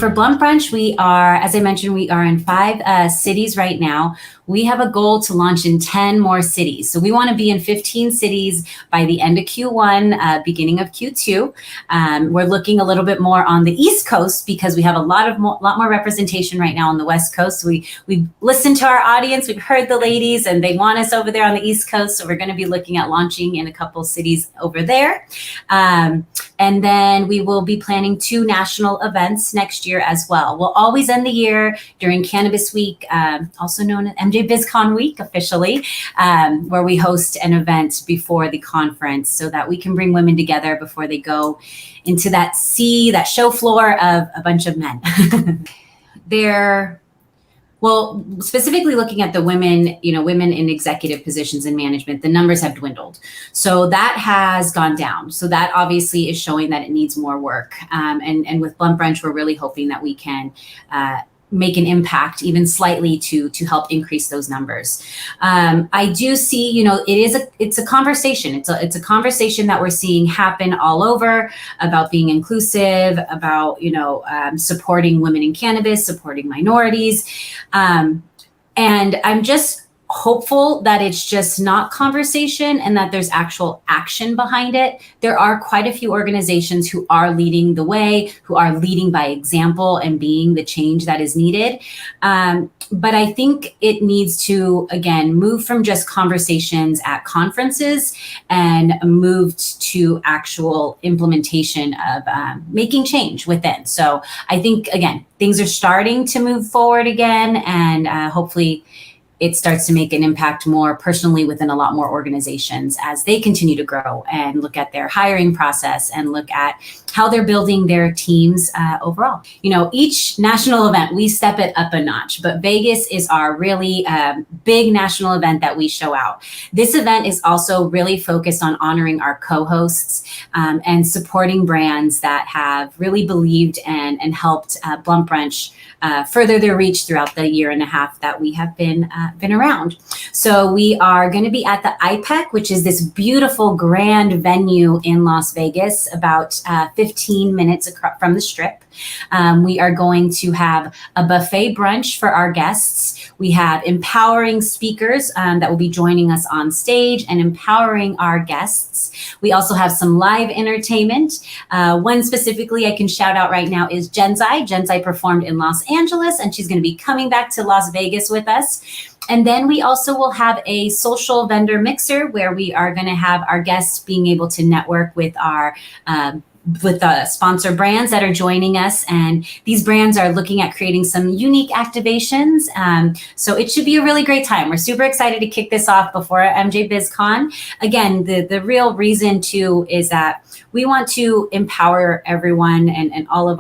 For Blunt Brunch, we are, as I mentioned, we are in 5 cities right now. We have a goal to launch in 10 more cities. So we want to be in 15 cities by the end of Q1, beginning of Q2. We're looking a little bit more on the East Coast because we have a lot more representation right now on the West Coast. So we've listened to our audience, we've heard the ladies, and they want us over there on the East Coast. So we're going to be looking at launching in a couple cities over there. And then we will be planning 2 national events next year as well. We'll always end the year during Cannabis Week, also known as MJ BizCon Week officially, where we host an event before the conference so that we can bring women together before they go into that show floor of a bunch of men. Well, specifically looking at the women, women in executive positions in management, the numbers have dwindled. So that has gone down. So that obviously is showing that it needs more work. And with Blunt Brunch, we're really hoping that we can make an impact even slightly to help increase those numbers. I do see, it's a conversation. It's a conversation that we're seeing happen all over about being inclusive, about, supporting women in cannabis, supporting minorities. And I'm just hopeful that it's just not conversation and that there's actual action behind it. There are quite a few organizations who are leading the way, who are leading by example and being the change that is needed. But I think it needs to, again, move from just conversations at conferences and moved to actual implementation of making change within. So I think, again, things are starting to move forward again, and hopefully it starts to make an impact more personally within a lot more organizations as they continue to grow and look at their hiring process and look at how they're building their teams overall. Each national event, we step it up a notch, but Vegas is our really big national event that we show out. This event is also really focused on honoring our co-hosts and supporting brands that have really believed and helped Blunt Brunch further their reach throughout the year and a half that we have been around. So we are going to be at the IPEC, which is this beautiful grand venue in Las Vegas, about 15 minutes from the Strip. We are going to have a buffet brunch for our guests. We have empowering speakers that will be joining us on stage and empowering our guests. We also have some live entertainment. One specifically I can shout out right now is Genzai. Genzai performed in Los Angeles, and she's going to be coming back to Las Vegas with us. And then we also will have a social vendor mixer where we are going to have our guests being able to network with our with the sponsor brands that are joining us. And these brands are looking at creating some unique activations. So it should be a really great time. We're super excited to kick this off before MJ BizCon. Again, the real reason too is that we want to empower everyone and all of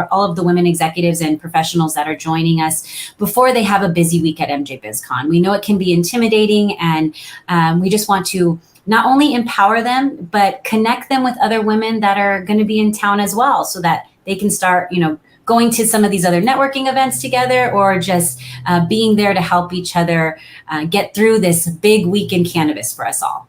all of the women executives and professionals that are joining us before they have a busy week at MJ BizCon. We know it can be intimidating, and we just want to not only empower them, but connect them with other women that are going to be in town as well, so that they can start, going to some of these other networking events together, or just being there to help each other get through this big week in cannabis for us all.